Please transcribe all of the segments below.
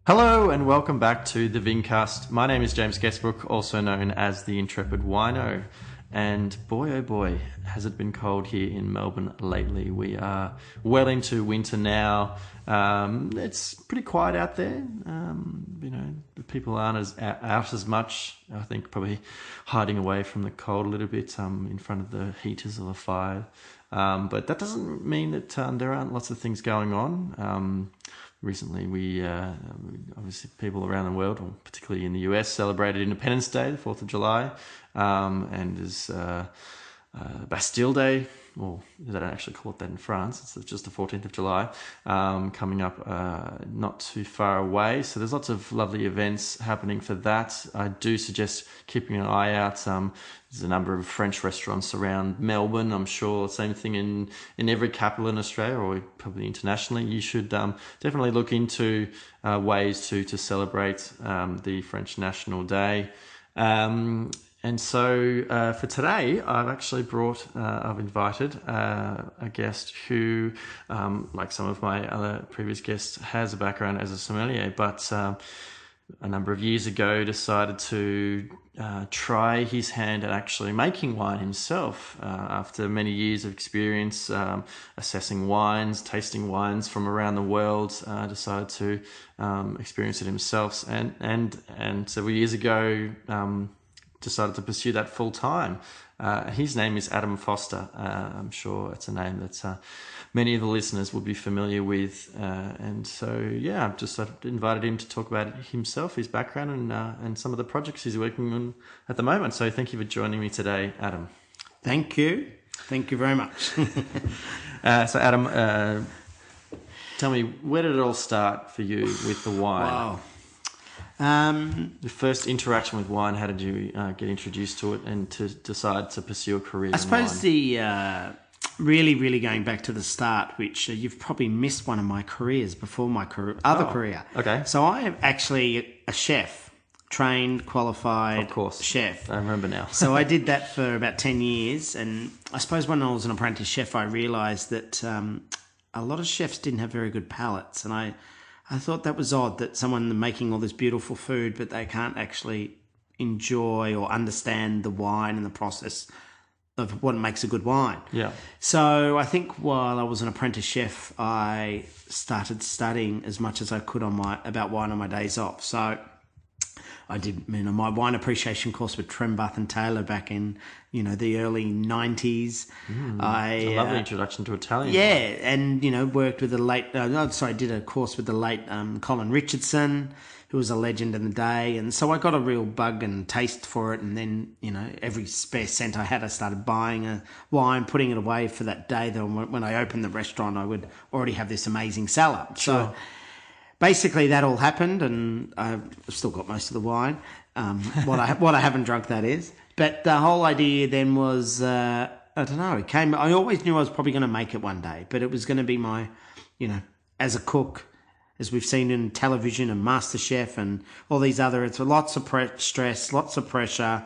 Hello and welcome back to the Vincast. My name is James Guestbrook, also known as the Intrepid Wino. And boy, oh boy, has it been cold here in Melbourne lately. We are well into winter now. It's pretty quiet out there. The people aren't out as much. I think probably hiding away from the cold a little bit in front of the heaters or the fire. But that doesn't mean that there aren't lots of things going on. Recently, we obviously people around the world, or particularly in the US, celebrated Independence Day, the 4th of July, and there's Bastille Day, or they don't actually call it that in France. It's just the 14th of July, coming up not too far away. So there's lots of lovely events happening for that. I do suggest keeping an eye out. There's a number of French restaurants around Melbourne. I'm sure same thing in every capital in Australia, or probably internationally. You should definitely look into ways to celebrate the French National Day. And so for today, I've invited a guest who, like some of my other previous guests, has a background as a sommelier, but a number of years ago decided to try his hand at actually making wine himself. After many years of experience assessing wines, tasting wines from around the world, decided to experience it himself. And several years ago, decided to pursue that full time. His name is Adam Foster. I'm sure it's a name that many of the listeners would be familiar with. And so, I've just invited him to talk about himself, his background, and some of the projects he's working on at the moment. So thank you for joining me today, Adam. Thank you. Thank you very much. So Adam, tell me, where did it all start for you with the wine? Wow. The first interaction with wine, how did you get introduced to it and to decide to pursue a career in wine? I suppose the really going back to the start, which you've probably missed one of my careers before my career. Okay. So I am actually a chef, trained, qualified Of course. chef. I remember now. So I did that for about 10 years. And I suppose when I was an apprentice chef, I realised that a lot of chefs didn't have very good palates. And I thought that was odd, that someone making all this beautiful food, but they can't actually enjoy or understand the wine and the process of what makes a good wine. Yeah. So I think while I was an apprentice chef, I started studying as much as I could about wine on my days off. So I did my wine appreciation course with Trembath and Taylor back in the early 90s. It's a lovely introduction to Italian yeah, wine. And worked with the late. Did a course with the late Colin Richardson, who was a legend in the day, and so I got a real bug and taste for it. And then every spare cent I had, I started buying a wine, putting it away for that day. That when I opened the restaurant, I would already have this amazing cellar. Sure. So basically, that all happened, and I've still got most of the wine. What I haven't drunk, that is. But the whole idea then was, I don't know, it came. I always knew I was probably going to make it one day, but it was going to be my, as a cook, as we've seen in television and MasterChef and all these other. It's lots of stress, lots of pressure,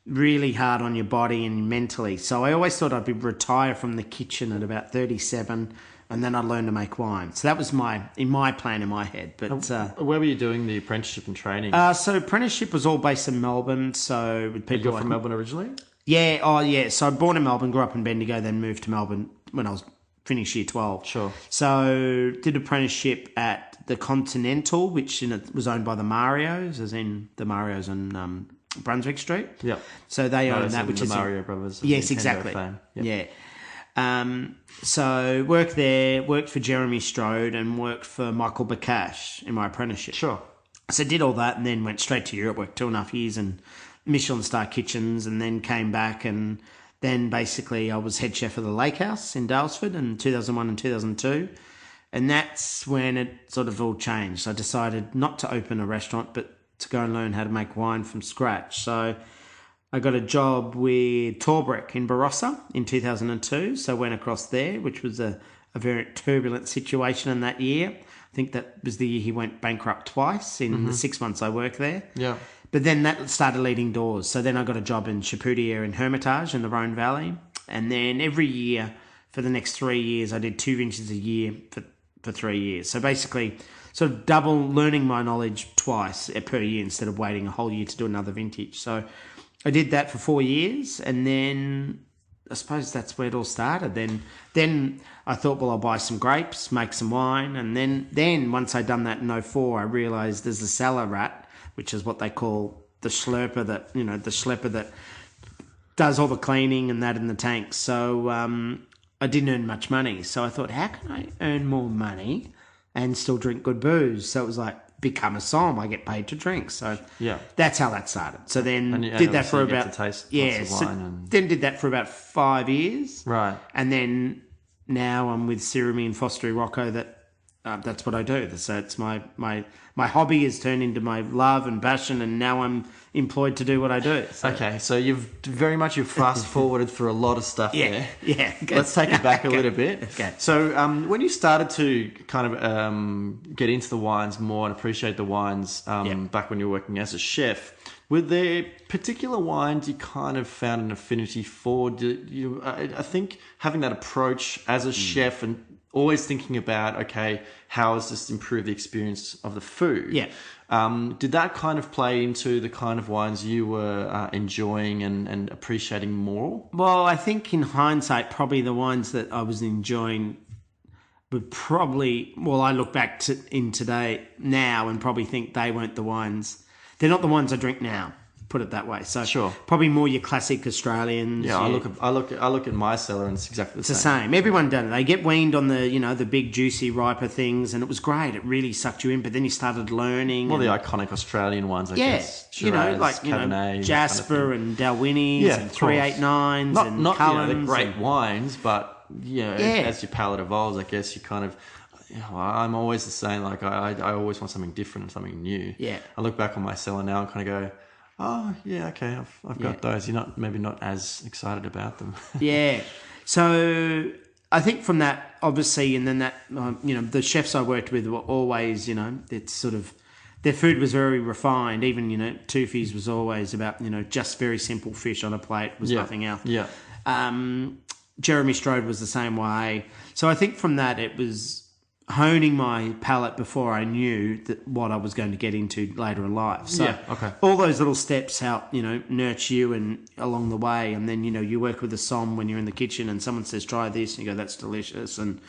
really hard on your body and mentally. So I always thought I'd retire from the kitchen at about 37. And then I'd learn to make wine. So that was my plan in my head. But where were you doing the apprenticeship and training? So apprenticeship was all based in Melbourne. So with people You're from Melbourne originally? Yeah. Oh, yeah. So born in Melbourne, grew up in Bendigo, then moved to Melbourne when I was finished year 12. Sure. So did apprenticeship at the Continental, which was owned by the Marios, as in the Marios on Brunswick Street. Yeah. So they own that, which the is Mario Brothers. Yes, Nintendo exactly. Fame. Yep. Yeah. So worked there, worked for Jeremy Strode, and worked for Michael Bakash in my apprenticeship. Sure. So did all that and then went straight to Europe, worked 2.5 years in Michelin star kitchens, and then came back, and then basically I was head chef of the Lakehouse in Daylesford in 2001 and 2002. And that's when it sort of all changed. I decided not to open a restaurant, but to go and learn how to make wine from scratch. So I got a job with Torbreck in Barossa in 2002, so went across there, which was a very turbulent situation in that year. I think that was the year he went bankrupt twice in the 6 months I worked there. Yeah. But then that started leading doors. So then I got a job in Chapoutier in Hermitage in the Rhone Valley. And then every year for the next 3 years, I did 2 vintages a year for for 3 years. So basically, sort of learning my knowledge twice per year instead of waiting a whole year to do another vintage. So I did that for 4 years, and then I suppose that's where it all started. Then I thought, well, I'll buy some grapes, make some wine, and then once I'd done that in '04, I realised there's a cellar rat, which is what they call the schlepper that does all the cleaning and that in the tanks. So I didn't earn much money. So I thought, how can I earn more money and still drink good booze? So it was like, become a som. I get paid to drink. So that's how that started. So then did that for about then did that for about 5 years. Right. And then now I'm with Syrahmi and Fostery Rocco. That's what I do. So it's my hobby has turned into my love and passion, and now I'm employed to do what I do. So. Okay, so you've fast forwarded through a lot of stuff there. Yeah. Let's take it back a little bit. Okay. So when you started to kind of get into the wines more and appreciate the wines back when you were working as a chef, were there particular wines you kind of found an affinity for? I think having that approach as a chef and always thinking about, okay, how has this improved the experience of the food? Yeah. Did that kind of play into the kind of wines you were enjoying and appreciating more? Well, I think in hindsight, probably the wines that I was enjoying would probably, I look back in today now and probably think they weren't the wines. They're not the ones I drink now. Put it that way. So sure. Probably more your classic Australians. Yeah, I look at my cellar and it's exactly the same. It's the same. Everyone does it. They get weaned on the big juicy riper things, and it was great. It really sucked you in. But then you started learning. Well, the iconic Australian ones, I guess. Shiraz, Cabernet, Jasper kind of and Dalwhinnies and 389s and not Cullens. They're great wines, but as your palate evolves, I guess you kind of. I'm always the same. Like I always want something different and something new. Yeah. I look back on my cellar now and kind of go, oh yeah, okay, I've got those. You're maybe not as excited about them. Yeah. So I think from that, obviously, and then that, the chefs I worked with were always, it's sort of, their food was very refined. Even, Toofy's was always about, just very simple fish on a plate was nothing else. Yeah. Jeremy Strode was the same way. So I think from that, it was honing my palate before I knew what I was going to get into later in life. So all those little steps help, nurture you and along the way. And then, you work with a som when you're in the kitchen and someone says, try this, and you go, that's delicious. And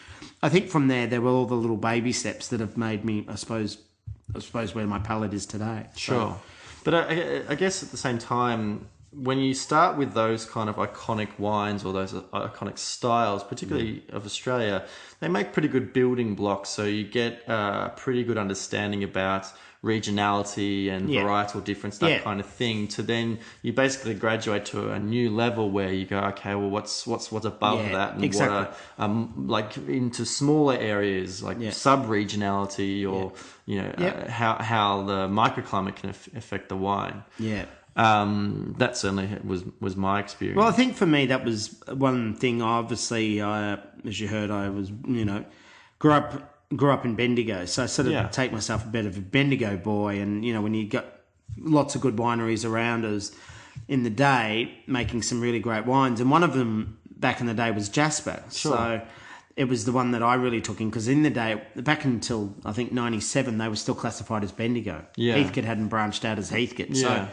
I think from there were all the little baby steps that have made me, I suppose where my palate is today. Sure. But I guess at the same time, when you start with those kind of iconic wines or those iconic styles, particularly of Australia, they make pretty good building blocks. So you get a pretty good understanding about regionality and varietal difference, that kind of thing. To then you basically graduate to a new level where you go, okay, well, what's above that, and what are like into smaller areas like sub-regionality or how the microclimate can affect the wine. Yeah. That certainly was my experience. Well, I think for me that was one thing. Obviously, as you heard, I was grew up in Bendigo, so I sort of take myself a bit of a Bendigo boy. And when you got lots of good wineries around us in the day, making some really great wines, and one of them back in the day was Jasper. Sure. So it was the one that I really took in, because in the day, back until I think '97, they were still classified as Bendigo. Yeah. Heathcote hadn't branched out as Heathcote. Yeah. So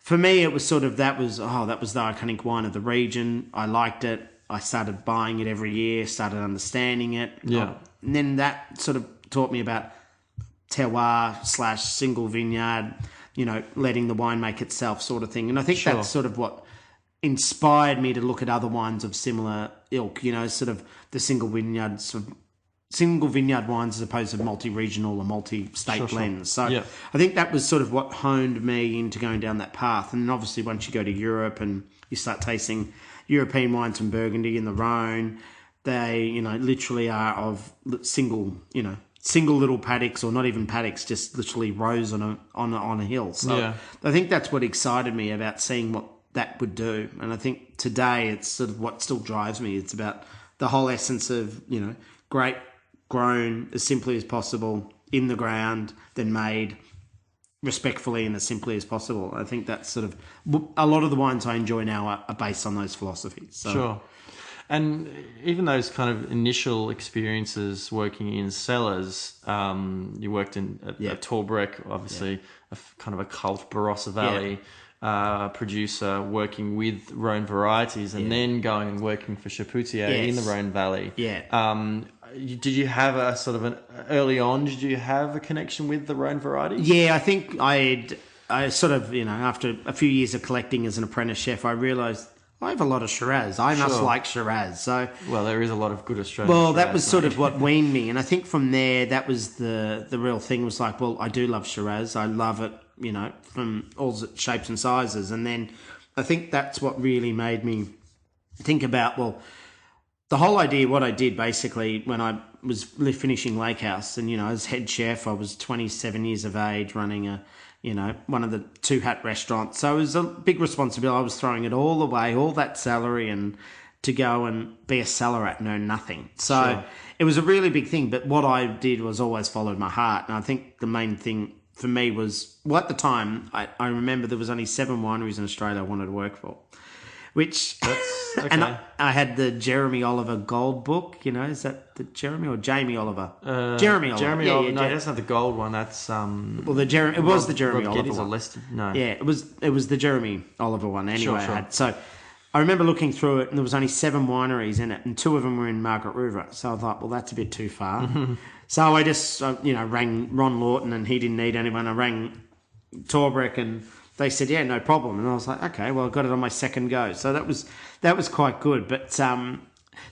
for me, it was sort of that was the iconic wine of the region. I liked it. I started buying it every year, started understanding it. Yeah. And then that sort of taught me about terroir / single vineyard, letting the wine make itself sort of thing. And I think that's sort of what inspired me to look at other wines of similar ilk, sort of the single vineyard wines as opposed to multi-regional or multi-state blends. So I think that was sort of what honed me into going down that path. And then obviously once you go to Europe and you start tasting European wines from Burgundy and the Rhone, they, literally are of single little paddocks, or not even paddocks, just literally rows on a hill. So I think that's what excited me about seeing what that would do. And I think today it's sort of what still drives me. It's about the whole essence of, great grown as simply as possible in the ground, then made respectfully and as simply as possible. I think that's sort of a lot of the wines I enjoy now are based on those philosophies. So. Sure. And even those kind of initial experiences working in cellars, you worked at Torbrek, obviously kind of a cult Barossa Valley producer working with Rhone varieties, and then going and working for Chapoutier in the Rhone Valley. Yeah. Did you have a sort of early on, did you have a connection with the Rhone varieties? Yeah, I think I sort of, after a few years of collecting as an apprentice chef, I realised I have a lot of Shiraz. I must like Shiraz. So, well, there is a lot of good Australian Shiraz, that was sort mate. of what weaned me. And I think from there, that was the real thing, was like, well, I do love Shiraz. I love it, from all shapes and sizes. And then I think that's what really made me think about, well, the whole idea, what I did basically when I was finishing Lakehouse, and, as head chef, I was 27 years of age running one of the 2-hat restaurants. So it was a big responsibility. I was throwing it all away, all that salary, and to go and be a cellar at nothing. So it was a really big thing. But what I did was always followed my heart. And I think the main thing for me was, well, at the time, I remember there was only 7 wineries in Australia I wanted to work for. Which, okay. And I had the Jeremy Oliver Gold book, is that the Jeremy or Jamie Oliver? Jeremy Oliver. Jeremy Oliver. No, he doesn't have the gold one. That's well, it was the Jeremy Oliver one. No. Yeah, it was the Jeremy Oliver one. Anyway, Sure. I had. So I remember looking through it, and there was only 7 wineries in it, and 2 of them were in Margaret River. So I thought, well, that's a bit too far. So I just rang Ron Lawton, and he didn't need anyone. I rang Torbrek, and they said, yeah, no problem. And I was like, okay, well, I got it on my second go. So that was quite good. But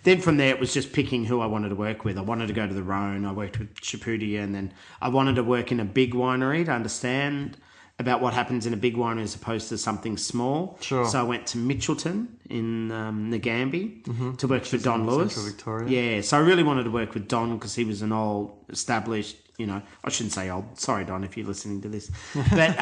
then from there, it was just picking who I wanted to work with. I wanted to go to the Rhone. I worked with Chapoutier, and then I wanted to work in a big winery to understand about what happens in a big winery as opposed to something small. Sure. So I went to Mitchelton in Nagambie to work for Don Lewis. Central Victoria. Yeah, so I really wanted to work with Don because he was an old, established, I shouldn't say old. Sorry, Don, if you're listening to this. But,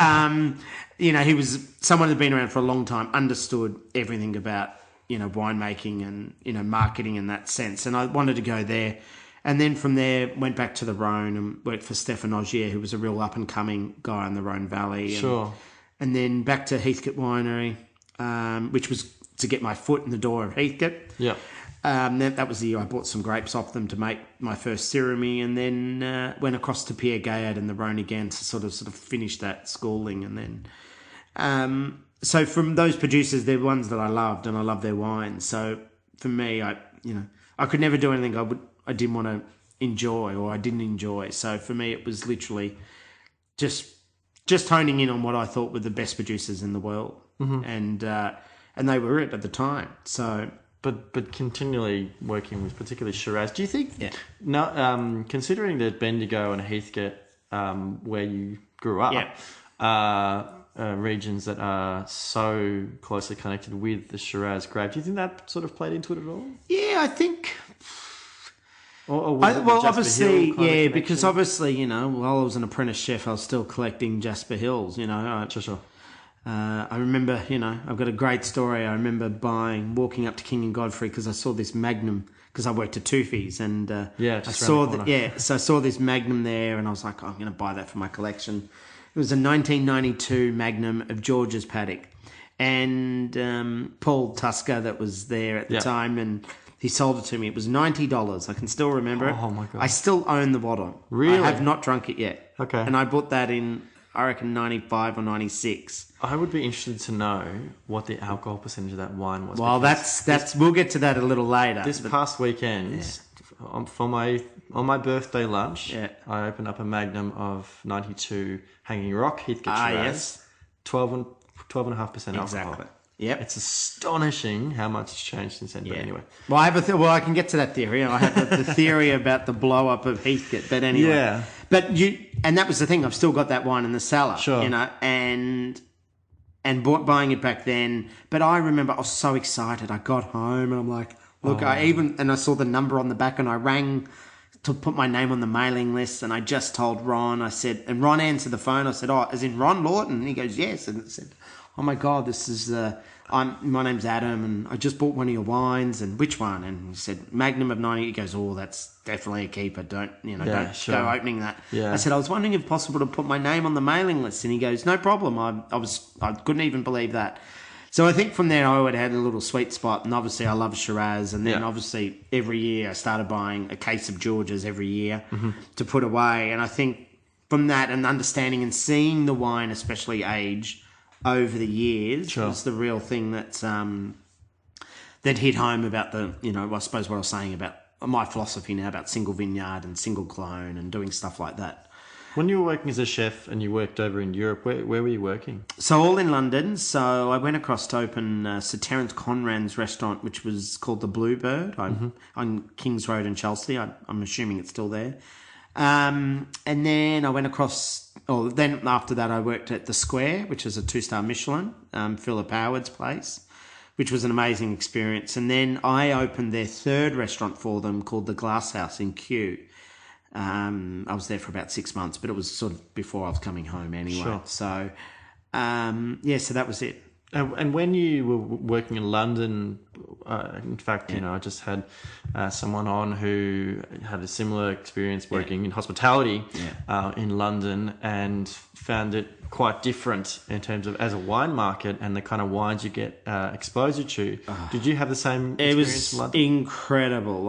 he was someone who'd been around for a long time, understood everything about, winemaking and, marketing in that sense. And I wanted to go there. And then from there, went back to the Rhone and worked for Stéphane Augier, who was a real up-and-coming guy in the Rhone Valley. Sure. And then back to Heathcote Winery, which was to get my foot in the door of Heathcote. Yeah. That was the year I bought some grapes off them to make my first Syrahmi, and then went across to Pierre Gaillard in the Rhone again to sort of finish that schooling. And then, so from those producers, they're ones that I loved, and I love their wines. So for me, I could never do anything I didn't want to enjoy or I didn't enjoy. So for me, it was literally just honing in on what I thought were the best producers in the world, and they were it at the time. So. But continually working with particularly Shiraz. Do you think, now, considering that Bendigo and Heathcote, where you grew up, regions that are so closely connected with the Shiraz grape, do you think that sort of played into it at all? Yeah, I think... Or was it the Jasper obviously, Hill kind of because obviously, while I was an apprentice chef, I was still collecting Jasper Hills, Sure. I remember, I've got a great story. I remember walking up to King and Godfrey because I saw this Magnum, because I worked at Toofy's, and so I saw this Magnum there, and I was like, I'm going to buy that for my collection. It was a 1992 Magnum of George's paddock, and Paul Tusker that was there at the time, and he sold it to me. It was $90. I can still remember it. Oh my God. I still own the bottle. Really? I have not drunk it yet. Okay. And I bought that in, I reckon, 95 or 96. I would be interested to know what the alcohol percentage of that wine was. Well, that's we'll get to that a little later. This past weekend, on my birthday lunch, I opened up a Magnum of 92 Hanging Rock Heathcote Shiraz, 12.5% alcohol. Exactly. Yep. It's astonishing how much has changed since then. But anyway, well, I have I can get to that theory. I have the theory about the blow up of Heathcote. But anyway, but and that was the thing. I've still got that wine in the cellar. Sure. And buying it back then. But I remember I was so excited. I got home and I'm like, look, I saw the number on the back, and I rang to put my name on the mailing list, and I just told Ron. I said, and Ron answered the phone. I said, oh, as in Ron Lawton? And he goes, yes. And I said, oh my God, this is my name's Adam, and I just bought one of your wines. And which one? And he said Magnum of 90. He goes, oh, that's definitely a keeper. Don't go opening that. Yeah. I said, I was wondering if possible to put my name on the mailing list. And he goes, no problem. I couldn't even believe that. So I think from there I would have had a little sweet spot, and obviously I love Shiraz, and then obviously every year I started buying a case of Georges every year to put away, and I think from that and understanding and seeing the wine, especially age over the years, was the real thing that hit home about the, I suppose what I was saying about my philosophy now about single vineyard and single clone and doing stuff like that. When you were working as a chef and you worked over in Europe, where were you working? So all in London. So I went across to open Sir Terence Conran's restaurant, which was called the Bluebird on Kings Road in Chelsea. I'm assuming it's still there. And then I went across... then after that I worked at The Square, which is a 2-star Michelin, Philip Howard's place, which was an amazing experience. And then I opened their third restaurant for them called the Glass House in Kew. I was there for about 6 months, but it was sort of before I was coming home anyway. Sure. So, so that was it. And when you were working in London, in fact, I just had someone on who had a similar experience working in hospitality in London and found it quite different in terms of as a wine market and the kind of wines you get exposure to. Did you have the same experience in London? It was incredible.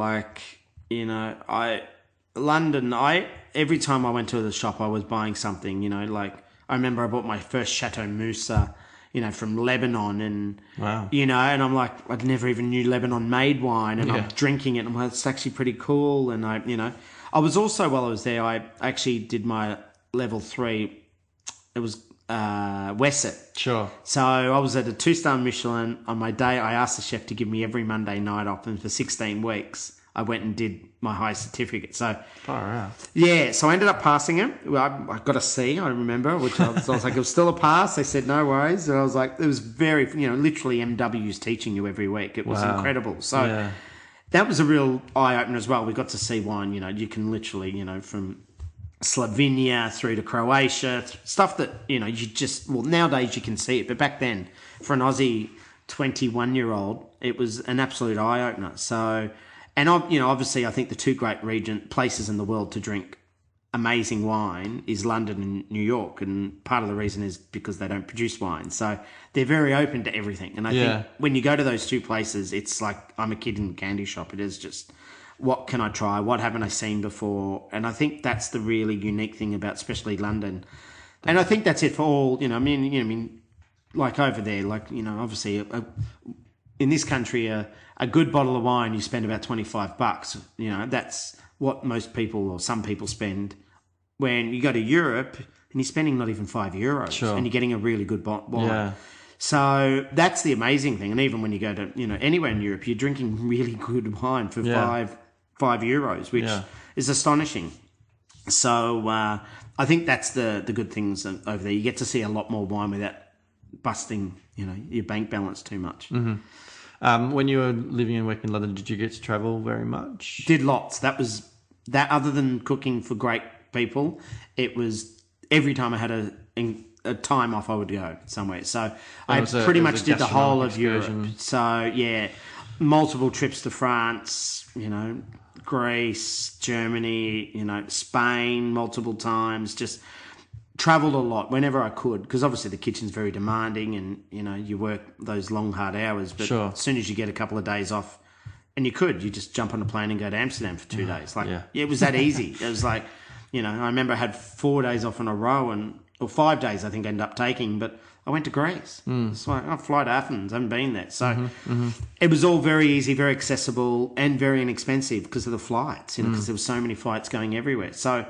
London, every time I went to the shop, I was buying something, I remember I bought my first Chateau Moussa, from Lebanon and, wow. And I'm like, I never even knew Lebanon made wine and I'm drinking it and I'm like, it's actually pretty cool. And I was also, while I was there, I actually did my level 3. It was Wesset. Sure. So I was at a 2-star Michelin. On my day, I asked the chef to give me every Monday night off, and for 16 weeks, I went and did my high certificate. So, so I ended up passing it. Well, I got a C, I remember, which I was like, it was still a pass. They said, no worries. And I was like, it was very, literally MW's teaching you every week. It was incredible. So that was a real eye-opener as well. We got to see wine, you can literally, from Slovenia through to Croatia, stuff that, nowadays you can see it. But back then, for an Aussie 21-year-old, it was an absolute eye-opener. So... And, obviously, I think the two great places in the world to drink amazing wine is London and New York. And part of the reason is because they don't produce wine. So they're very open to everything. And I think when you go to those two places, it's like I'm a kid in a candy shop. It is just, what can I try? What haven't I seen before? And I think that's the really unique thing about especially London. And I think that's it for all, like over there, obviously... in this country, a good bottle of wine, you spend about $25. That's what most people or some people spend. When you go to Europe and you're spending not even €5, and you're getting a really good wine. Yeah. So that's the amazing thing. And even when you go to anywhere in Europe, you're drinking really good wine for €5, which is astonishing. So I think that's the good things over there. You get to see a lot more wine without busting your bank balance too much. Mm-hmm. When you were living and working in London, did you get to travel very much? Did lots. That was that. Other than cooking for great people, it was every time I had a time off, I would go somewhere. So I pretty much did the whole of Europe. So multiple trips to France, Greece, Germany, Spain multiple times. Just travelled a lot whenever I could, because obviously the kitchen's very demanding and, you work those long, hard hours. But as soon as you get a couple of days off, and you just jump on a plane and go to Amsterdam for 2 days. It was that easy. It was like, I remember I had 4 days off in a row or 5 days I think I ended up taking, but I went to Greece. It's like, I'll fly to Athens. I haven't been there. So it was all very easy, very accessible and very inexpensive because of the flights, because there were so many flights going everywhere. So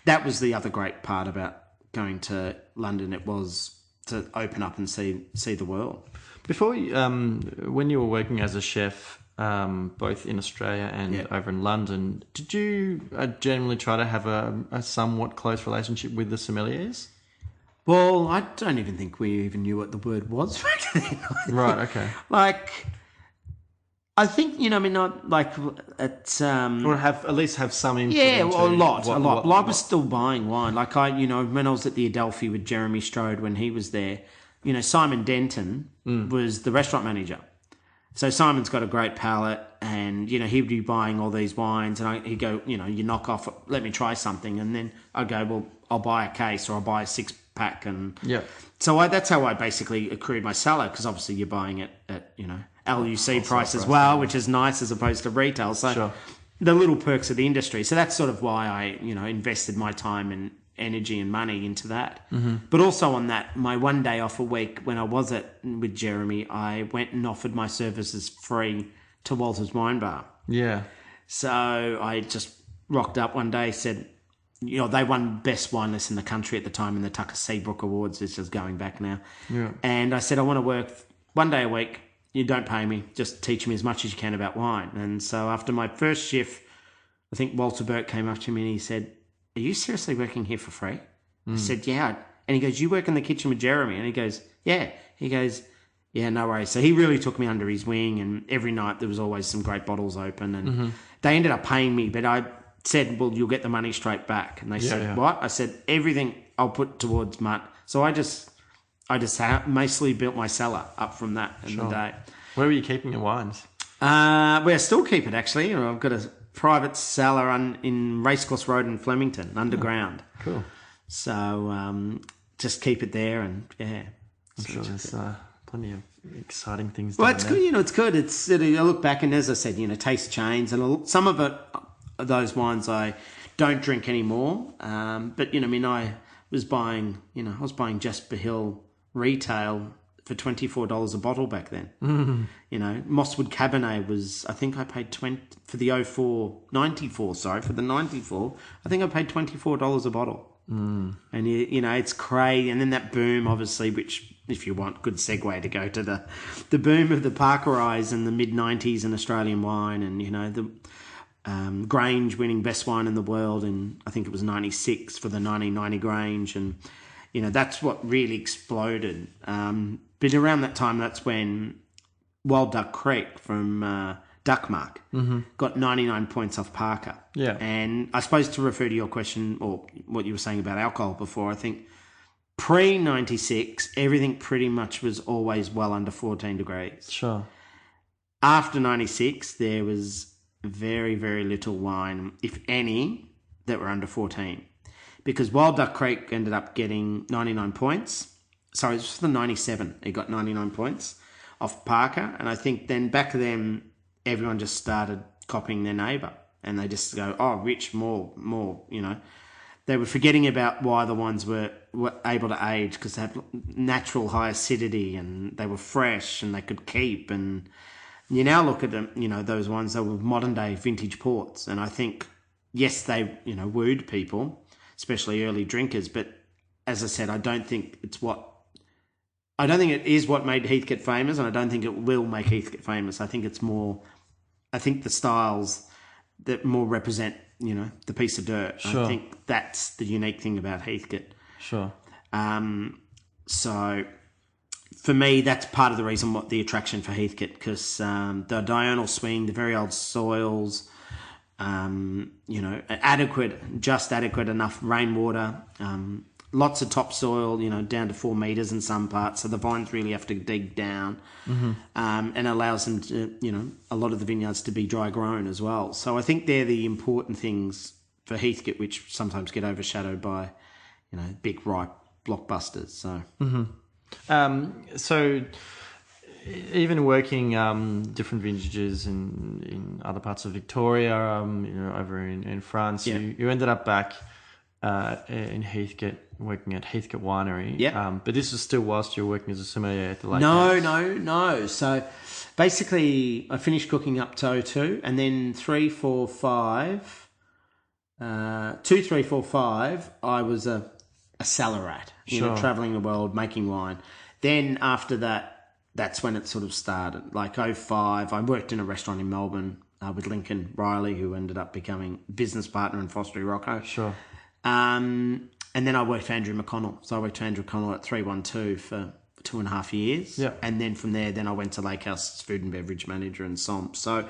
that was the other great part about going to London. It was to open up and see the world. Before when you were working as a chef, both in Australia and over in London, did you generally try to have a somewhat close relationship with the sommeliers? Well, I don't even think we even knew what the word was back then. Right, okay. I think, not like at... or at least have some input. Yeah, well, a lot. Well, I was still buying wine. Like when I was at the Adelphi with Jeremy Strode when he was there, Simon Denton was the restaurant manager. So Simon's got a great palate, and he'd be buying all these wines, and he'd go, you knock off, let me try something, and then I'd go, well, I'll buy a case or I'll buy a 6-pack, and so that's how I basically accrued my cellar, because obviously you're buying it at LUC price as well, which is nice as opposed to retail. So the little perks of the industry. So that's sort of why I invested my time and energy and money into that. But also on that, my one day off a week when I was with Jeremy, I went and offered my services free to Walter's Wine Bar. Yeah. So I just rocked up one day, said, they won best wine list in the country at the time in the Tucker Seabrook Awards. This is going back now. Yeah. And I said, I want to work one day a week. You don't pay me. Just teach me as much as you can about wine. And so after my first shift, I think Walter Burke came up to me and he said, are you seriously working here for free? I said, yeah. And he goes, you work in the kitchen with Jeremy? And he goes, yeah. He goes, yeah, no worries. So he really took me under his wing, and every night there was always some great bottles open, and they ended up paying me, but I said, well, you'll get the money straight back. And they said, what? I said, everything I'll put towards mud. So I just mostly built my cellar up from that in the day. Where were you keeping your wines? I still keep it, actually. I've got a private cellar in Racecourse Road in Flemington, underground. Cool. So just keep it there, and I'm sure there's plenty of exciting things. Well, it's good. It's good. I look back, and as I said, taste change, and some of it, those wines I don't drink anymore. But I was buying, Jasper Hill retail for $24 a bottle back then. Mosswood Cabernet was, I think I paid for the 94, for the 94, I think I paid $24 a bottle. And it's crazy. And then that boom, obviously, which, if you want, good segue to go to the boom of the Parker Eyes in the mid-90s in Australian wine, and the Grange winning best wine in the world, and I think it was 96 for the 1990 Grange, and that's what really exploded. But around that time, that's when Wild Duck Creek from Duckmark got 99 points off Parker. Yeah. And I suppose to refer to your question, or what you were saying about alcohol before, I think pre-96, everything pretty much was always well under 14 degrees. Sure. After 96, there was very, very little wine, if any, that were under 14. Because Wild Duck Creek ended up getting 99 points. Sorry, it was for the 97. It got 99 points off Parker. And I think back then, everyone just started copying their neighbour. And they just go, oh, rich, more, They were forgetting about why the ones were able to age, because they had natural high acidity, and they were fresh, and they could keep. And you now look at them, those ones, they were modern-day vintage ports. And I think, yes, they, wooed people, especially early drinkers. But as I said, I don't think it is what made Heathcote famous, and I don't think it will make Heathcote famous. I think the styles that more represent, the piece of dirt. Sure. I think that's the unique thing about Heathcote. Sure. So for me, that's part of the reason what the attraction for Heathcote, because the diurnal swing, the very old soils, adequate enough rainwater, lots of topsoil, down to 4 metres in some parts. So the vines really have to dig down, and allows them to, a lot of the vineyards to be dry grown as well. So I think they're the important things for Heathcote, which sometimes get overshadowed by, big ripe blockbusters. So, so even working different vintages in other parts of Victoria, over in France, you ended up back in Heathcote, working at Heathcote Winery. Yeah. But this was still whilst you were working as a sommelier at the Lakehouse. No. So basically, I finished cooking up to 02, and then 3, 4, 5, I was a cellar rat, travelling the world, making wine. Then after that, that's when it sort of started. Like 05, I worked in a restaurant in Melbourne with Lincoln Riley, who ended up becoming business partner in Fostery Rocco. Sure. And then I worked for Andrew McConnell. So I worked for Andrew McConnell at 312 for 2.5 years. Yeah. And then from there, I went to Lakehouse as food and beverage manager and SOM. So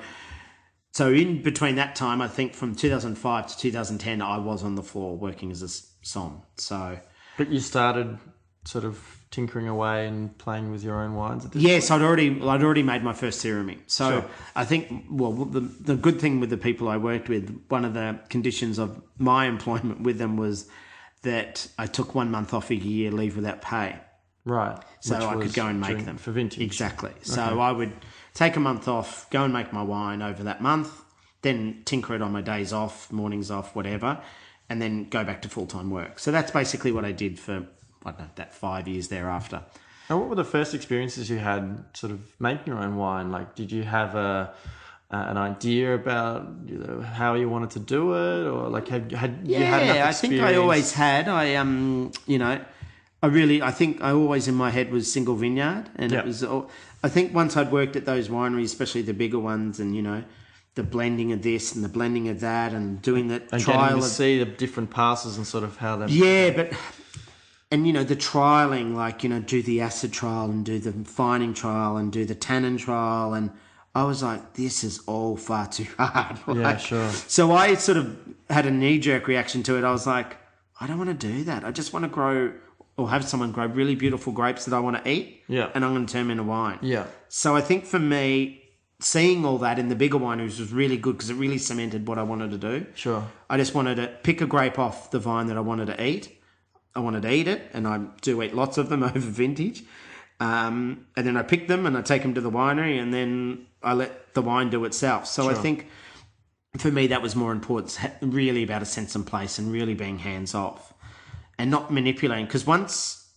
in between that time, I think from 2005 to 2010, I was on the floor working as a SOM. So, but you started sort of tinkering away and playing with your own wines at this Yes, point? I'd already made my first Syrahmi. So Sure. I think, well, the good thing with the people I worked with, one of the conditions of my employment with them was that I took 1 month off a year, leave without pay. Right. So Which I could was go and make during- them. for vintage. Exactly. So I would take a month off, go and make my wine over that month, then tinker it on my days off, mornings off, whatever, and then go back to full-time work. So that's basically what I did for, I don't know, that 5 years thereafter. And what were the first experiences you had sort of making your own wine? Like, did you have an idea about how you wanted to do it, or like you had enough experience? I think I always had. I think I always in my head was single vineyard, and it was. I think once I'd worked at those wineries, especially the bigger ones, and the blending of this and the blending of that, and doing that and trial getting to of see the different passes and sort of how they. yeah, but. And, the trialling, like, do the acid trial and do the fining trial and do the tannin trial. And I was like, this is all far too hard. Yeah, sure. So I sort of had a knee-jerk reaction to it. I was like, I don't want to do that. I just want to grow or have someone grow really beautiful grapes that I want to eat. Yeah. And I'm going to turn them into wine. Yeah. So I think for me, seeing all that in the bigger wineries was really good because it really cemented what I wanted to do. Sure. I just wanted to pick a grape off the vine that I wanted to eat. I wanted to eat it, and I do eat lots of them over vintage. And then I pick them and I take them to the winery, and then I let the wine do itself. So I think for me that was more important, really about a sense and place and really being hands off and not manipulating. Because once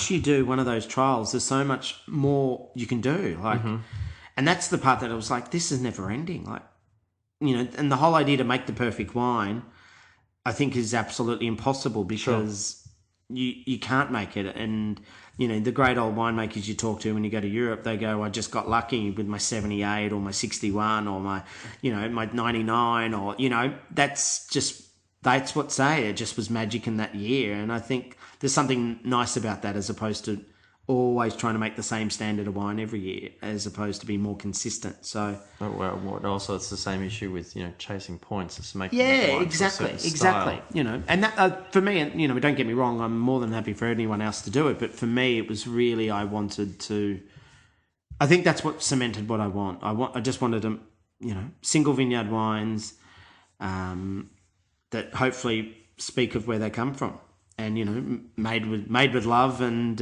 you do one of those trials, there's so much more you can do. And that's the part that I was like, this is never ending. And the whole idea to make the perfect wine, I think, is absolutely impossible because you can't make it. And, the great old winemakers you talk to when you go to Europe, they go, I just got lucky with my 78 or my 61 or my 99 or, that's what say it just was magic in that year. And I think there's something nice about that as opposed to always trying to make the same standard of wine every year as opposed to be more consistent. So Also it's the same issue with chasing points. It's making exactly. And that for me, don't get me wrong, I'm more than happy for anyone else to do it, but for me it was really I think that's what cemented what I want. I just wanted to single vineyard wines that hopefully speak of where they come from. And made with love and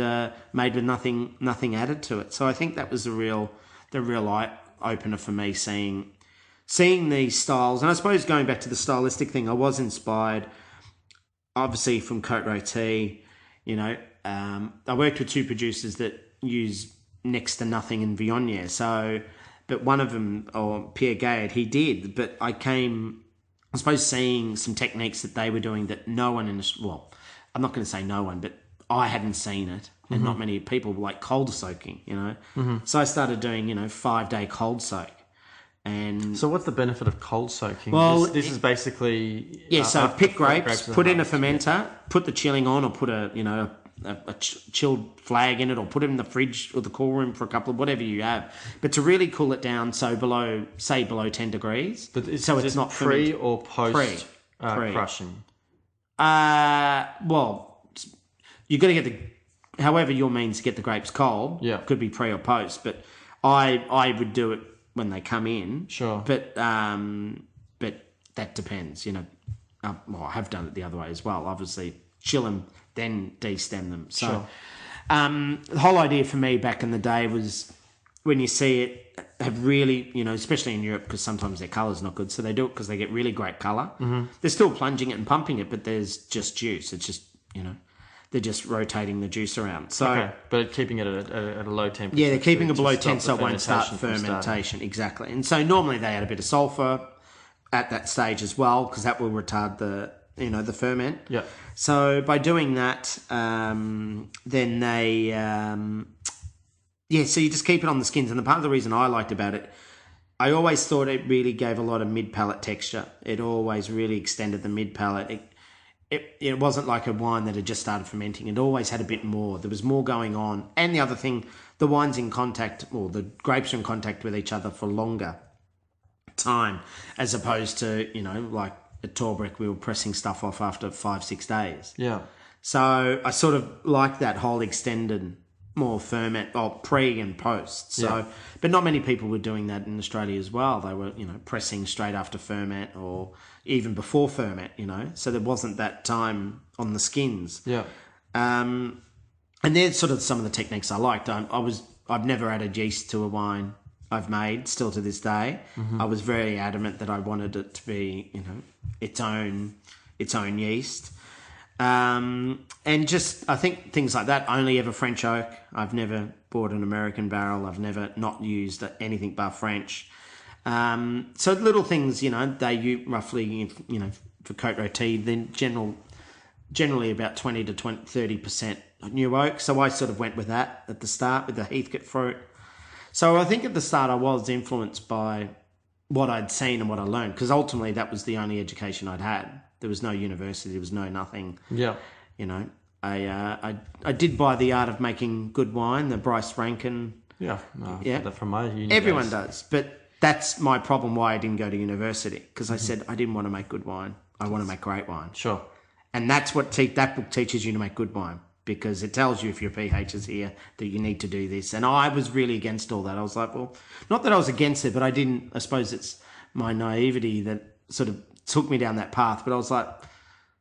made with nothing added to it. So I think that was the real eye opener for me, seeing these styles. And I suppose going back to the stylistic thing, I was inspired, obviously, from Côte Rôtie. I worked with two producers that use next to nothing in Viognier. So, but one of them, or Pierre Gaillard, he did. But I suppose, seeing some techniques that they were doing that no one I'm not going to say no one, but I hadn't seen it, and not many people, like cold soaking, So I started doing, 5-day cold soak. And so what's the benefit of cold soaking? Well, this is basically... so pick grapes, put in a fermenter, put the chilling on, or put a chilled flag in it, or put it in the fridge or the cool room for a couple of whatever you have. But to really cool it down, so below 10 degrees. But it's not pre fermented. or post Pre. crushing? Well, you got to get however your means to get the grapes cold. Yeah. Could be pre or post, but I would do it when they come in. Sure. But that depends, I have done it the other way as well. Obviously, chill them, then de-stem them. So, Sure. The whole idea for me back in the day was when you see it, have really, especially in Europe, because sometimes their colour's not good, so they do it because they get really great colour. Mm-hmm. They're still plunging it and pumping it, but there's just juice. It's just, they're just rotating the juice around. So, okay, but keeping it at a low temperature. Yeah, they're keeping it below stop 10 the so it won't start fermentation from fermentation. Exactly. And so normally they add a bit of sulphur at that stage as well, because that will retard the ferment. Yeah. So by doing that, then they... so you just keep it on the skins. And the part of the reason I liked about it, I always thought it really gave a lot of mid-palate texture. It always really extended the mid-palate. It wasn't like a wine that had just started fermenting. It always had a bit more. There was more going on. And the other thing, the wine's in contact, or the grapes are in contact with each other for longer time, as opposed to, like at Torbeck, we were pressing stuff off after 5-6 days. Yeah. So I sort of like that whole extended, more ferment, or pre and post. So, Yeah. but not many people were doing that in Australia as well. They were, pressing straight after ferment or even before ferment, So there wasn't that time on the skins. Yeah. And they're sort of some of the techniques I liked. I've never added yeast to a wine I've made, still to this day. I was very adamant that I wanted it to be, its own yeast. And just, I think things like that, only ever French oak. I've never bought an American barrel. I've never not used anything but French. So little things, they use roughly, for Côte Rôtie, then generally about 20 to 30% new oak. So I sort of went with that at the start with the Heathcote fruit. So I think at the start I was influenced by what I'd seen and what I learned, because ultimately that was the only education I'd had. There was no university, there was no nothing. Yeah. I did buy The Art of Making Good Wine, the Bryce Rankin. Yeah. No, I've got that from my uni Everyone days. does, but that's my problem why I didn't go to university, because I said I didn't want to make good wine. I want to make great wine. Sure. And that's what that book teaches you to make good wine, because it tells you if your pH is here that you need to do this. And I was really against all that. I was like, well, not that I was against it, but I suppose it's my naivety that sort of took me down that path. But I was like,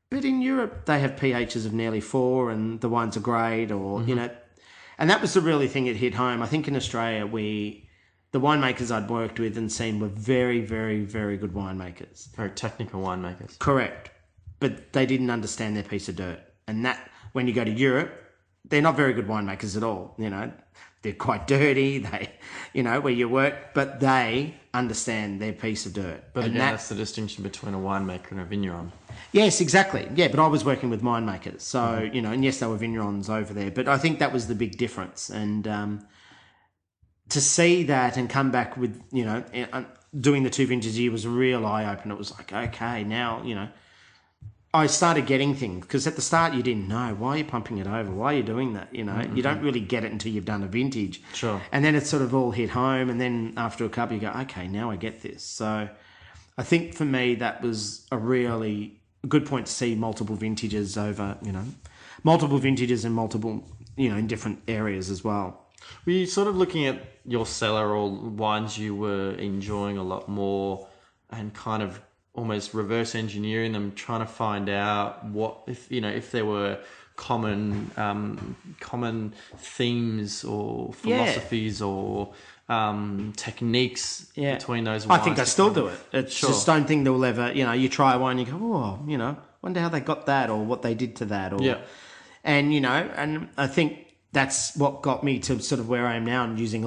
but in Europe, they have pHs of nearly 4 and the wines are great, or, and that was the really thing that hit home. I think in Australia, the winemakers I'd worked with and seen were very, very, very good winemakers. Very technical winemakers. Correct. But they didn't understand their piece of dirt. And that, when you go to Europe, they're not very good winemakers at all. They're quite dirty, where you work, but they understand their piece of dirt. But again, that's the distinction between a winemaker and a vigneron. Yes, exactly. Yeah, but I was working with winemakers. So, and yes, there were vignerons over there. But I think that was the big difference. And to see that and come back with, doing the 2 vintages a year was a real eye-opener. It was like, okay, now, I started getting things, because at the start you didn't know. Why are you pumping it over? Why are you doing that? You don't really get it until you've done a vintage. Sure. And then it sort of all hit home, and then after a couple you go, okay, now I get this. So I think for me that was a really good point to see multiple vintages over, multiple vintages and multiple, in different areas as well. Were you sort of looking at your cellar or wines you were enjoying a lot more and kind of almost reverse engineering them, trying to find out what if there were common themes or philosophies or techniques between those wines? I think I still do it. It's just don't think they'll ever, you try one and you go, wonder how they got that or what they did to that. And, and I think that's what got me to sort of where I am now and using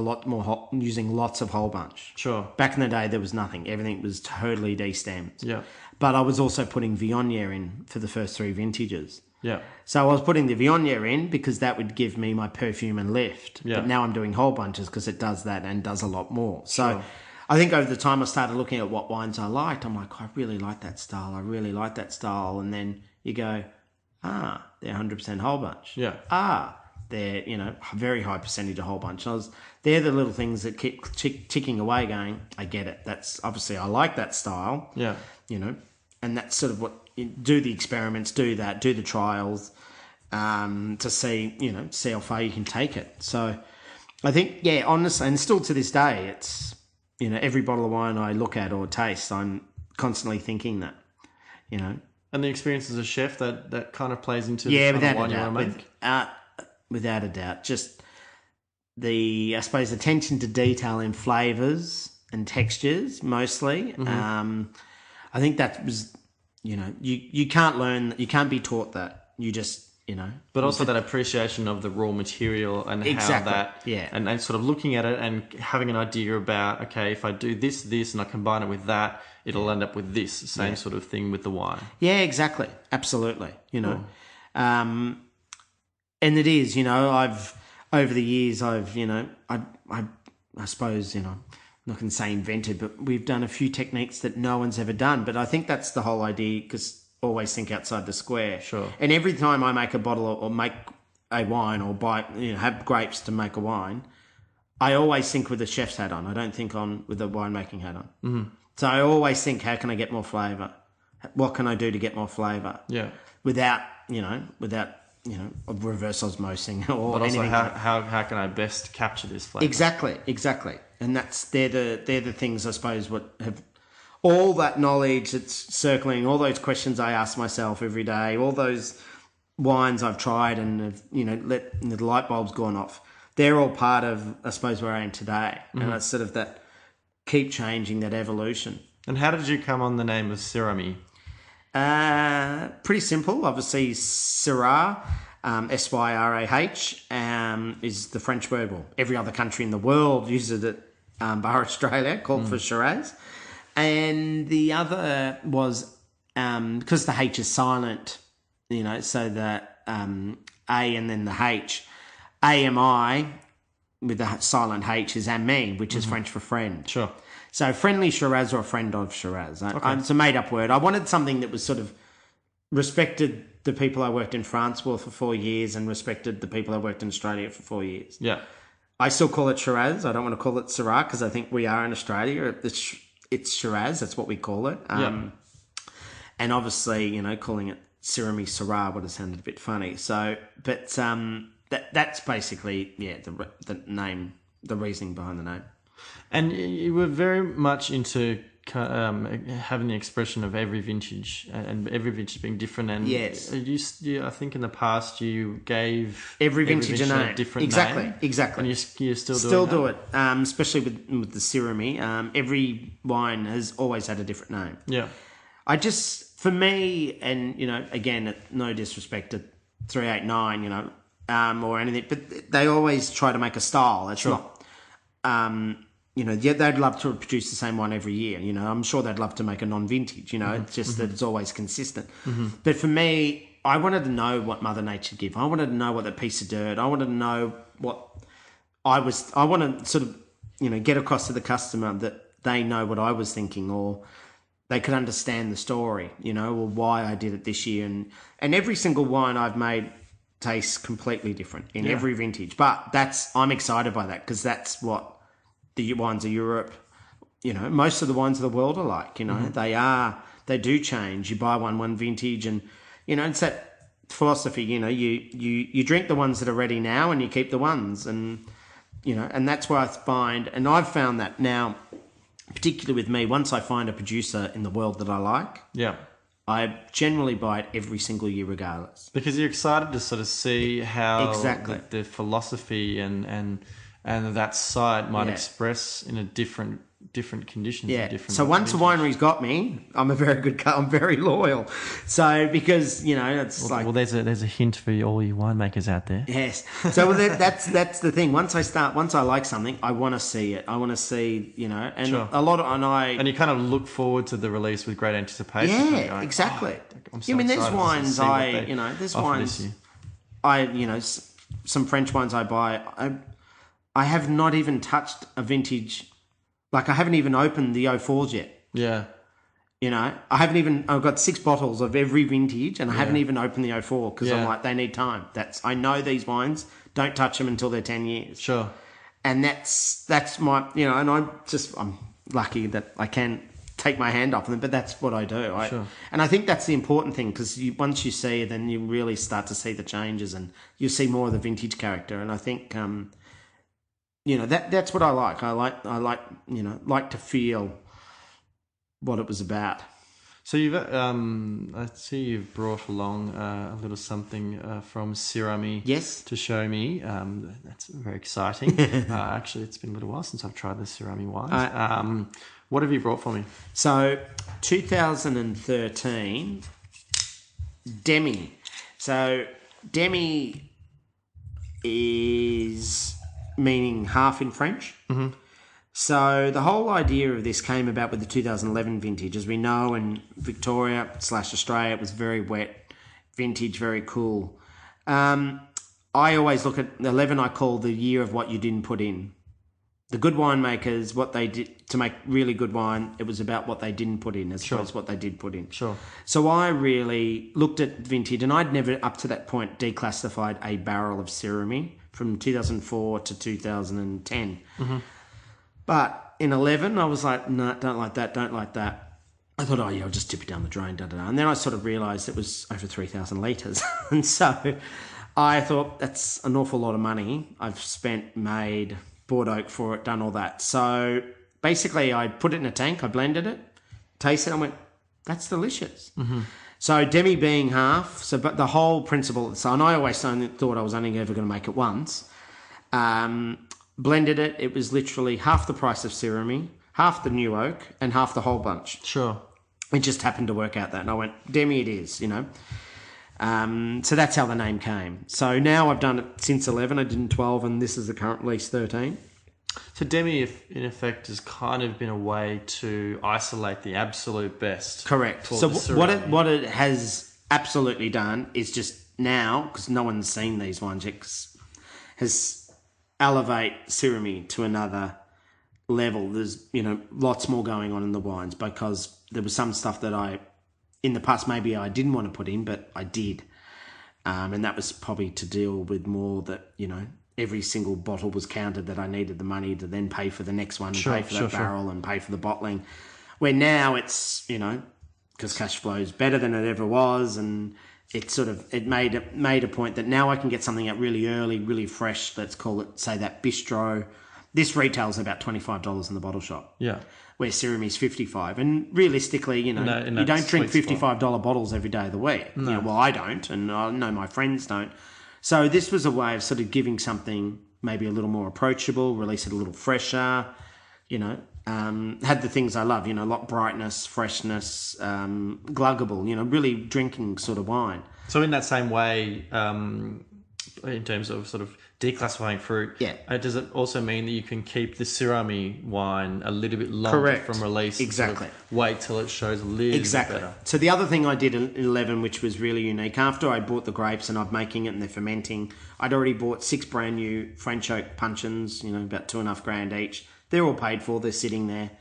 using lots of whole bunch. Sure. Back in the day, there was nothing. Everything was totally destemmed. Yeah. But I was also putting Viognier in for the first 3 vintages. Yeah. So I was putting the Viognier in because that would give me my perfume and lift. Yeah. But now I'm doing whole bunches because it does that and does a lot more. So I think over the time I started looking at what wines I liked. I'm like, I really like that style. I really like that style. And then you go, they're 100% whole bunch. Yeah. They're, very high percentage of whole bunch. They're the little things that keep ticking away going, I get it. That's obviously, I like that style. Yeah. And that's sort of what, do the experiments, do the trials, to see, see how far you can take it. So I think, honestly, and still to this day, it's, every bottle of wine I look at or taste, I'm constantly thinking that, And the experience as a chef, that kind of plays into the kind of wine you want to make? Without a doubt. Just I suppose, attention to detail in flavours and textures, mostly. I think that was, you can't learn, you can't be taught that. You just, But also that appreciation of the raw material and how that... Yeah. And sort of looking at it and having an idea about, okay, if I do this, and I combine it with that, it'll end up with this. Same sort of thing with the wine. Yeah, exactly. Absolutely. And it is, I've, over the years, I suppose, I'm not going to say invented, but we've done a few techniques that no one's ever done. But I think that's the whole idea, because always think outside the square. Sure. And every time I make a bottle or make a wine or buy, have grapes to make a wine, I always think with the chef's hat on. I don't think with the winemaking hat on. Mm-hmm. So I always think, how can I get more flavour? What can I do to get more flavour? Yeah. Without of reverse osmosing or But also, anything. how can I best capture this flavour? Exactly. And they're the things, I suppose, what have all that knowledge that's circling, all those questions I ask myself every day, all those wines I've tried and have, let the light bulbs gone off. They're all part of, I suppose, where I am today. And it's sort of that keep changing, that evolution. And how did you come on the name of Syrahmi? Pretty simple. Obviously, Syrah, Syrah, is the French word. Well, every other country in the world uses it, bar Australia, called for Shiraz. And the other was, because the H is silent, so the A and then the H. AMI with the silent H is ami, which is French for friend. Sure. So friendly Shiraz or a friend of Shiraz. It's a made-up word. I wanted something that was sort of respected the people I worked in France for 4 years and respected the people I worked in Australia for 4 years. Yeah. I still call it Shiraz. I don't want to call it Syrah because I think we are in Australia. It's Shiraz. That's what we call it. And obviously, calling it Syrahmi Syrah would have sounded a bit funny. So, but that's basically, the name, the reasoning behind the name. And you were very much into having the expression of every vintage and every vintage being different. And yes, I think in the past you gave every vintage a name. Different exactly, name. Exactly. And you still do it, especially with the Syrahmi. Every wine has always had a different name. Yeah. For me, and again, no disrespect to 389, or anything, but they always try to make a style. It's not. They'd love to produce the same one every year. I'm sure they'd love to make a non-vintage. It's just that it's always consistent. But for me, I wanted to know what Mother Nature gave. I wanted to know what that piece of dirt. I wanted to know what I want to sort of get across to the customer that they know what I was thinking, or they could understand the story. Or why I did it this year. And every single wine I've made tastes completely different in every vintage. But I'm excited by that because that's what the wines of Europe, most of the wines of the world are like, they do change. You buy one vintage and, it's that philosophy, you drink the ones that are ready now and you keep the ones and, and that's where I find, and I've found that now, particularly with me, once I find a producer in the world that I like. Yeah. I generally buy it every single year regardless. Because you're excited to sort of see how exactly the philosophy and that side might express in a different conditions. Yeah. Different so once a winery's got me, I'm very loyal. So because it's there's a hint for all you winemakers out there. Yes. So that's the thing. Once I like something, I want to see it. I want to see and sure. And you kind of look forward to the release with great anticipation. Yeah, going, exactly. I'm so there's wines some French wines I buy. I have not even touched a vintage. Like, I haven't even opened the 04s yet. Yeah. I've got 6 bottles of every vintage and I haven't even opened the 04 because I'm like, they need time. I know these wines, don't touch them until they're 10 years. Sure. And that's my, and I'm lucky that I can take my hand off them, but that's what I do. Sure. And I think that's the important thing because once you see it, then you really start to see the changes and you see more of the vintage character. And I think, that's what I like. I like to feel what it was about. So you've, I see you've brought along a little something from Syrahmi. Yes. To show me. That's very exciting. Actually, it's been a little while since I've tried the Syrahmi wines. What have you brought for me? So 2013 Demi. So Demi is meaning half in French. Mm-hmm. So the whole idea of this came about with the 2011 vintage. As we know, in Victoria/Australia, it was very wet, vintage, very cool. I always look at 11, I call the year of what you didn't put in. The good winemakers, what they did to make really good wine, it was about what they didn't put in as opposed to what they did put in. Sure. So I really looked at vintage, and I'd never, up to that point, declassified a barrel of Syrahmi from 2004 to 2010. Mm-hmm. But in 11, I was like, no, don't like that. I thought, I'll just tip it down the drain, And then I sort of realised it was over 3,000 litres. And so I thought that's an awful lot of money. I've made bought oak for it, done all that. So basically I put it in a tank, I blended it, tasted it, I went, that's delicious. Mm-hmm. So demi being half, but the whole principle, and I always thought I was only ever going to make it once. Blended it, it was literally half the price of Syrahmi, half the new oak, and half the whole bunch. Sure. It just happened to work out that. And I went, demi it is, So that's how the name came. So now I've done it since 11. I did in 12, and this is the current release 13. So demi, in effect, has kind of been a way to isolate the absolute best. Correct. So what it has absolutely done is just now, because no one's seen these wines yet, has elevate Syrahmi to another level. There's lots more going on in the wines, because there was some stuff that in the past maybe I didn't want to put in, but I did. And that was probably to deal with more that, every single bottle was counted, that I needed the money to then pay for the next one, and pay for that barrel and pay for the bottling. Where now it's, because cash flow is better than it ever was, and it made a point that now I can get something out really early, really fresh. Let's call it, say, that bistro. This retails about $25 in the bottle shop. Yeah. Where Syrahmi is $55. And realistically, you don't drink $55 bottles every day of the week. No. Well, I don't, and I know my friends don't. So this was a way of sort of giving something maybe a little more approachable, release it a little fresher, had the things I love, a lot brightness, freshness, gluggable, really drinking sort of wine. So in that same way, in terms of sort of declassifying fruit, does it also mean that you can keep the Syrahmi wine a little bit longer from release? Exactly. Sort of wait till it shows a little bit better. So the other thing I did in 11, which was really unique, after I bought the grapes and I'm making it and they're fermenting, I'd already bought 6 brand new French oak puncheons, about $2.5 each. They're all paid for. They're sitting there.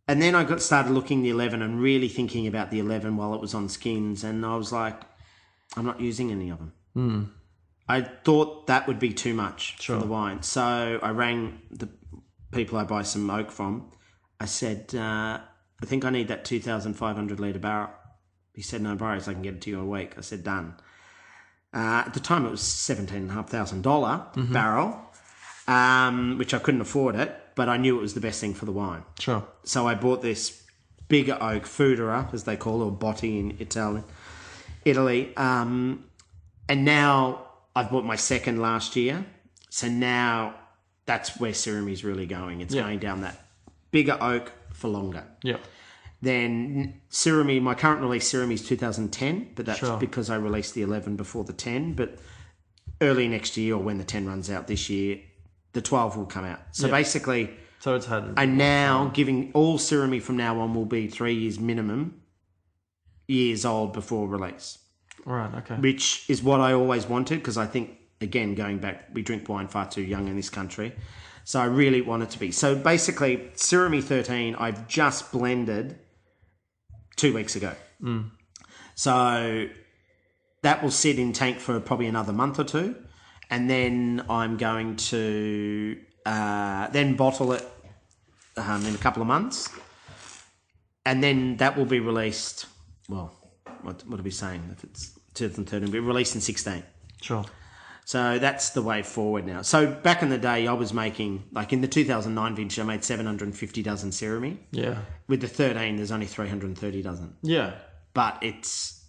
And then I started looking the 11 and really thinking about the 11 while it was on skins, and I was like, I'm not using any of them. Mm. I thought that would be too much for the wine. So I rang the people I buy some oak from. I said, I think I need that 2,500 litre barrel. He said, no worries, I can get it to you in a week. I said, done. At the time, it was $17,500 barrel, which I couldn't afford it, but I knew it was the best thing for the wine. Sure. So I bought this bigger oak, Foodera, as they call it, or Botti in Italy. And now I've bought my second last year. So now that's where Syrahmi's really going. It's going down that bigger oak for longer. Yeah. Then Syrahmi, my current release Syrahmi is 2010, but that's because I released the 11 before the 10. But early next year, or when the 10 runs out this year, the 12 will come out. So basically, it's had. I'm now giving all Syrahmi from now on will be 3 years minimum, years old before release. Right, okay. Which is what I always wanted, because I think, again, going back, we drink wine far too young in this country. So I really want it to be. So basically, Syrahmi 13, I've just blended 2 weeks ago. Mm. So that will sit in tank for probably another month or two. And then I'm going to then bottle it in a couple of months. And then that will be released, well, what are we saying? If it's 2013, it'll be released in 16. Sure. So that's the way forward now. So back in the day, I was making, like in the 2009 vintage, I made 750 dozen Syrahmi. Yeah. With the 13, there's only 330 dozen. Yeah. But it's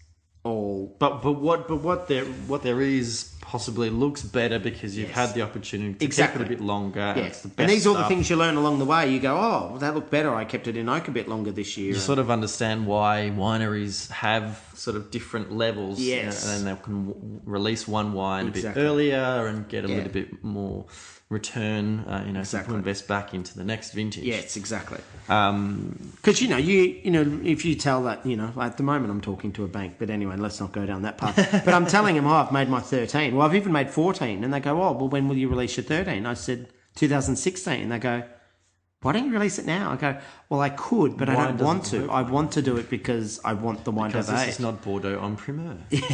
all. But what there is possibly looks better because you've had the opportunity to keep it a bit longer. Yeah. It's the best and these are all the stuff. things you learn along the way. You go, oh, well, that looked better. I kept it in oak a bit longer this year. You sort of understand why wineries have sort of different levels. Yes. And then they can release one wine a bit earlier and get a little bit more return, to invest back into the next vintage. Yes, exactly. Because, if you tell that, at the moment I'm talking to a bank, but anyway, let's not go down that path. But I'm telling them, I've made my 13. Well, I've even made 14. And they go, oh, well, when will you release your 13? I said, 2016. And they go, why don't you release it now? I go, well, I could, but I don't want to. I want to do it because I want the wine to have Because this is not Bordeaux en primeur. Yeah.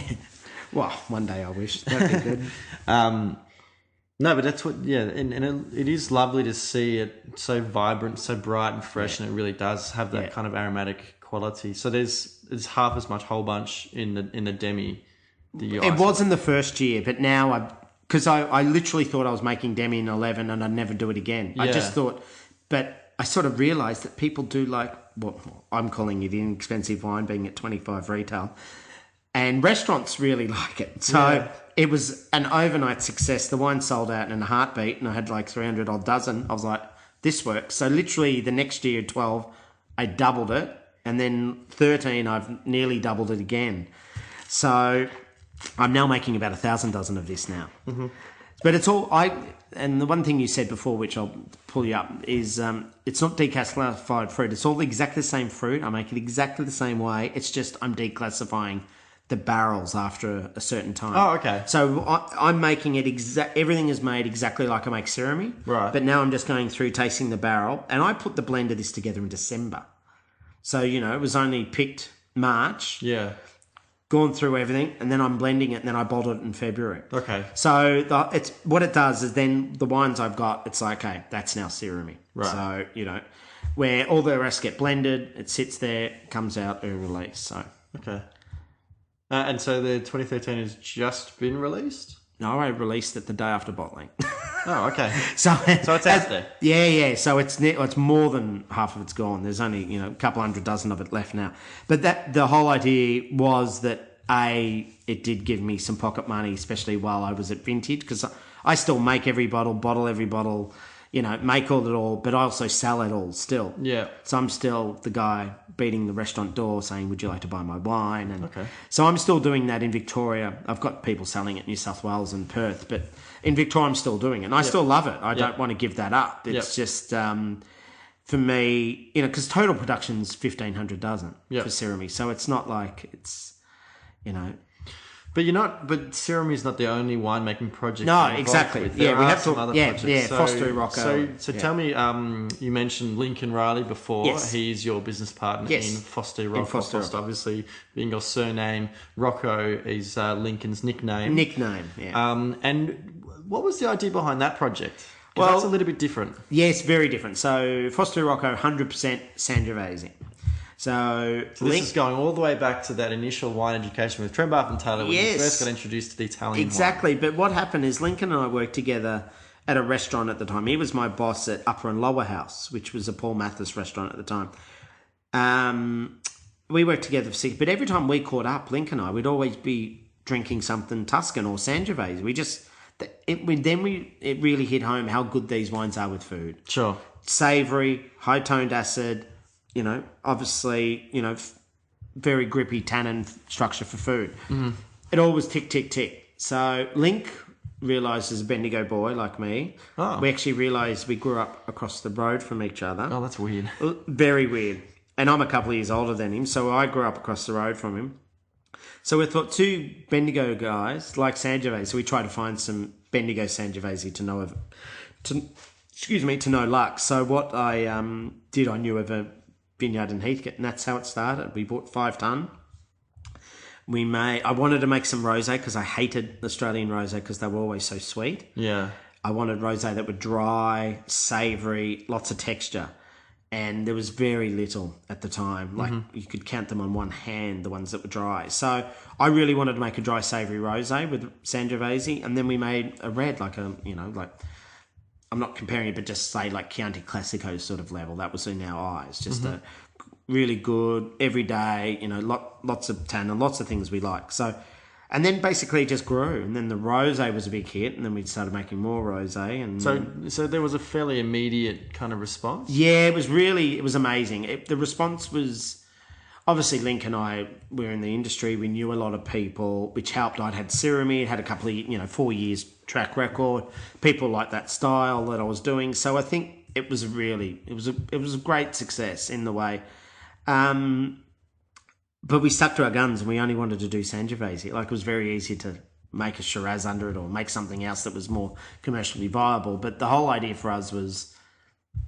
Well, one day I wish. That'd be good. No, but that's what, and it is lovely to see it so vibrant, so bright and fresh, and it really does have that kind of aromatic quality. So there's half as much whole bunch in the demi It was in the first year, but now because I literally thought I was making demi in 11 and I'd never do it again. Yeah. I just thought, but I sort of realised that people do like what I'm calling it inexpensive wine, being at 25 retail, and restaurants really like it. So it was an overnight success. The wine sold out in a heartbeat, and I had like 300 odd dozen. I was like, this works. So literally the next year, 12, I doubled it, and then 13, I've nearly doubled it again. So I'm now making about 1,000 dozen of this now. Mm-hmm. But it's all and the one thing you said before, which I'll pull you up, is it's not declassified fruit. It's all exactly the same fruit. I make it exactly the same way. It's just I'm declassifying the barrels after a certain time. Oh, okay. So I'm making it everything is made exactly like I make Syrahmi. Right. But now I'm just going through tasting the barrel, and I put the blend of this together in December. So, it was only picked March. Yeah. Gone through everything, and then I'm blending it, and then I bottled it in February. Okay. So it's what it does is then the wines I've got, it's like, okay, that's now Syrahmi. Right. So, where all the rest get blended, it sits there, comes out early release. So Okay. And so the 2013 has just been released? No, I released it the day after bottling. Oh, okay. So it's out there. Yeah. So it's more than half of it's gone. There's only a couple 100 dozen of it left now. But the whole idea was that it did give me some pocket money, especially while I was at Vintage, because I still make every bottle every bottle, make all it all, but I also sell it all still. Yeah. So I'm still the guy beating the restaurant door saying, would you like to buy my wine? And okay. So I'm still doing that in Victoria. I've got people selling it in New South Wales and Perth, but in Victoria I'm still doing it. And I still love it. I don't want to give that up. It's just, for me, because total production's 1,500 dozen for Syrahmi. So it's not like it's, But Syrahmi is not the only winemaking project. No, exactly. With. We have some to. other projects. Foster, Rocco. So tell me, you mentioned Lincoln Riley before. Yes. He's your business partner in Foster Rocco. Foster, obviously being your surname. Rocco is Lincoln's nickname. Yeah. And what was the idea behind that project? Well, that's a little bit different. Yes, very different. So Foster Rocco, 100% Sangiovese. So this is going all the way back to that initial wine education with Trembath and Taylor when you first got introduced to the Italian Exactly. wine. But what happened is Lincoln and I worked together at a restaurant at the time. He was my boss at Upper and Lower House, which was a Paul Mathis restaurant at the time. We worked together for 6, but every time we caught up, Lincoln and I, we'd always be drinking something Tuscan or Sangiovese. It really hit home how good these wines are with food. Sure. Savoury, high-toned acid, obviously, very grippy tannin structure for food. Mm-hmm. It all was tick, tick, tick. So Link realised as a Bendigo boy like me, we actually realised we grew up across the road from each other. Oh, that's weird. Very weird. And I'm a couple of years older than him, so I grew up across the road from him. So we thought two Bendigo guys like Sangiovese, so we tried to find some Bendigo Sangiovese to know luck. So what I did, I knew of a vineyard in Heathcote, and that's how it started. We bought 5 tonne. I wanted to make some rosé because I hated Australian rosé because they were always so sweet. Yeah. I wanted rosé that were dry, savoury, lots of texture. And there was very little at the time. Like you could count them on one hand, the ones that were dry. So I really wanted to make a dry, savoury rosé with Sangiovese, and then we made a red, I'm not comparing it, but just say like Chianti Classico sort of level. That was in our eyes. Just a really good, everyday, lots of tannin, lots of things we like. So, and then basically it just grew. And then the rosé was a big hit, and then we started making more rosé. And so there was a fairly immediate kind of response? Yeah, it was amazing. The response was, obviously Link and I were in the industry. We knew a lot of people, which helped. I'd had Syrahmi, had a couple of, 4 years track record, people like that style that I was doing. So I think it was a great success in the way. But we stuck to our guns and we only wanted to do Sangiovese. Like, it was very easy to make a Shiraz under it or make something else that was more commercially viable. But the whole idea for us was,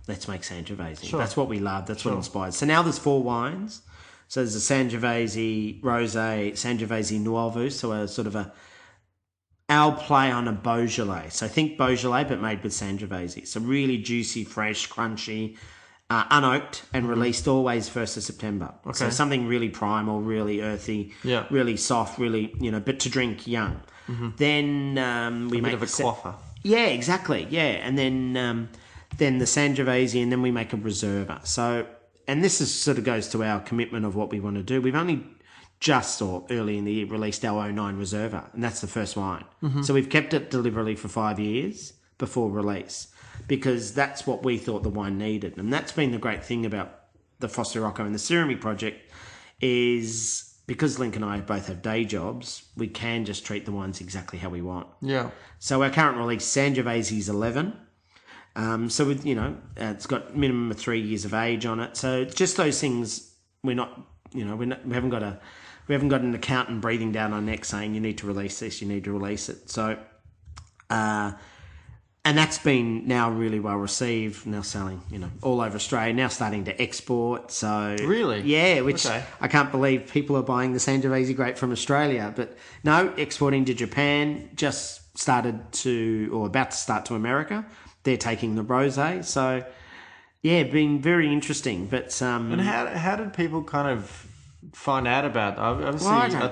let's make Sangiovese. Sure. That's what we love. That's what inspired. So now there's 4 wines. So there's a Sangiovese Rosé, Sangiovese Nuovo, so a sort of our play on a Beaujolais. So think Beaujolais, but made with Sangiovese. So really juicy, fresh, crunchy, unoaked and released always 1st of September. Okay. So something really primal, really earthy, really soft, really, but to drink young. Then we make a bit of a quaffer. Yeah, exactly. Yeah, and then the Sangiovese, and then we make a reserva. So, and this is sort of goes to our commitment of what we want to do. We've only just or early in the year released our 09 Reserva, and that's the first wine. So we've kept it deliberately for 5 years before release because that's what we thought the wine needed. And that's been the great thing about the Foster Rocco and the Syrahmi project is because Link and I both have day jobs, we can just treat the wines exactly how we want. Yeah. So our current release, Sangiovese, is 11. So with, it's got minimum of 3 years of age on it. So just those things, we haven't got an accountant breathing down our neck saying you need to release this, you need to release it. So, and that's been now really well received. Now selling, all over Australia. Now starting to export. So really, yeah, which I can't believe people are buying the Sangiovese grape from Australia. But no, exporting to Japan. Just started to, or about to start to America. They're taking the rosé. So yeah, been very interesting. But and how did people kind of find out about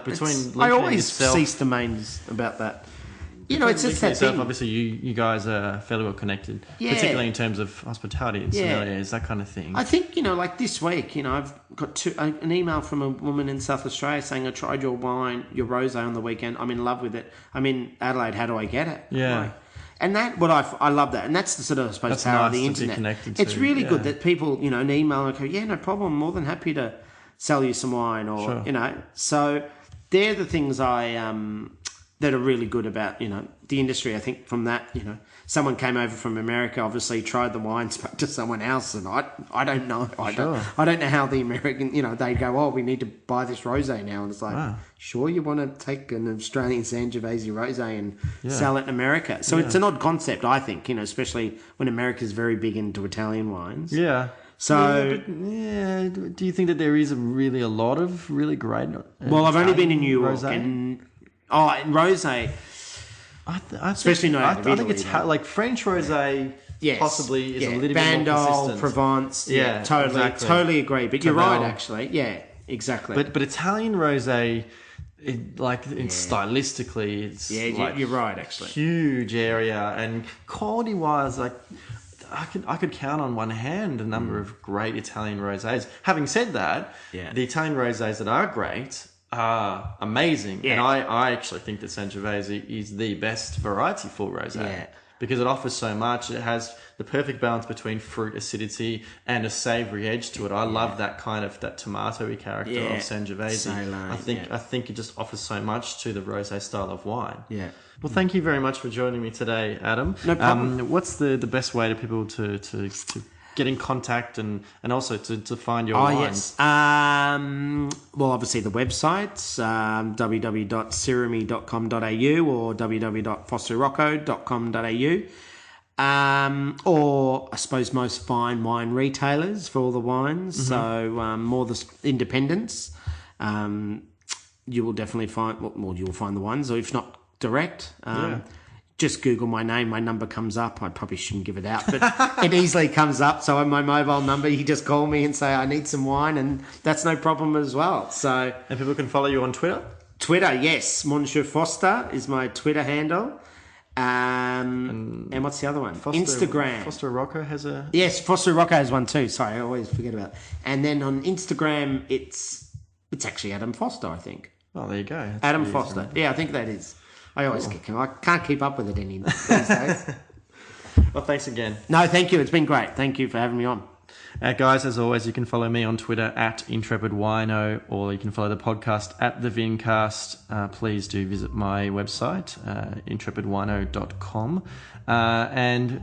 between I always cease the mains about that. It's just that thing. Obviously, you guys are fairly well connected, particularly in terms of hospitality and sommeliers, that kind of thing. I think, like this week, I've got an email from a woman in South Australia saying, I tried your wine, your rosé on the weekend. I'm in love with it. I'm in Adelaide. How do I get it? Yeah. And I love that. And that's the sort of, I suppose, power of the internet. It's really good that people, an email and go, yeah, no problem. I'm more than happy to sell you some wine or, So they're the things that are really good about, the industry. I think from that, someone came over from America, obviously tried the wine, spoke to someone else, and I don't know. I don't know how the American, they go, oh, we need to buy this rosé now. And it's like, sure, you want to take an Australian Sangiovese rosé and sell it in America. So it's an odd concept, I think, especially when America's very big into Italian wines. Yeah. So, do you think that there is really a lot of really great? Well, I've only been in New York rosé? and rosé, especially not. I think it's like French rosé. Yes. Possibly is a little bit more Bandol, consistent. Provence. Totally agree. But you're right, actually. Yeah, exactly. But Italian rosé, stylistically, it's you're right, actually. Huge area and quality wise, like. I could count on one hand a number of great Italian rosés. Having said that, the Italian rosés that are great are amazing. Yeah. And I actually think that Sangiovese is the best variety for rosé because it offers so much. It has the perfect balance between fruit acidity and a savoury edge to it. I love that kind of that tomato-y character of Sangiovese. I think it just offers so much to the rosé style of wine. Yeah. Well, thank you very much for joining me today, Adam. No problem. What's the best way to people to get in contact and also to find your wines? Yes. Well, obviously the websites, www.syrahmi.com.au or www.fosterrocco.com.au. Or I suppose most fine wine retailers for all the wines. So more the independents. You will definitely find, you will find the ones, or if not, direct. Just Google my name, my number comes up. I probably shouldn't give it out, but it easily comes up. So on my mobile number, you just call me and say, I need some wine, and that's no problem as well. So, and people can follow you on Twitter? Twitter, yes. Monsieur Foster is my Twitter handle. And what's the other one? Instagram. Foster Rocco has a... Yes, Foster Rocco has one too. Sorry, I always forget about it. And then on Instagram, it's actually Adam Foster, I think. Oh, there you go. That's Adam Foster. Yeah, I think that is. I always I can't keep up with it any these days. Well, thanks again. No, thank you. It's been great. Thank you for having me on. Guys, as always, you can follow me on Twitter at IntrepidWino, or you can follow the podcast at the Vincast. Please do visit my website, intrepidwino.com. And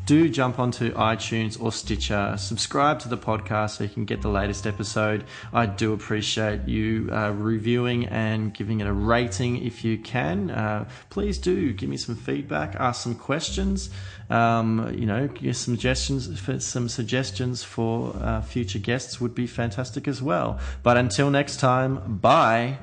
do jump onto iTunes or Stitcher. Subscribe to the podcast so you can get the latest episode. I do appreciate you reviewing and giving it a rating if you can. Please do give me some feedback, ask some questions. Give some suggestions for future guests would be fantastic as well. But until next time, bye.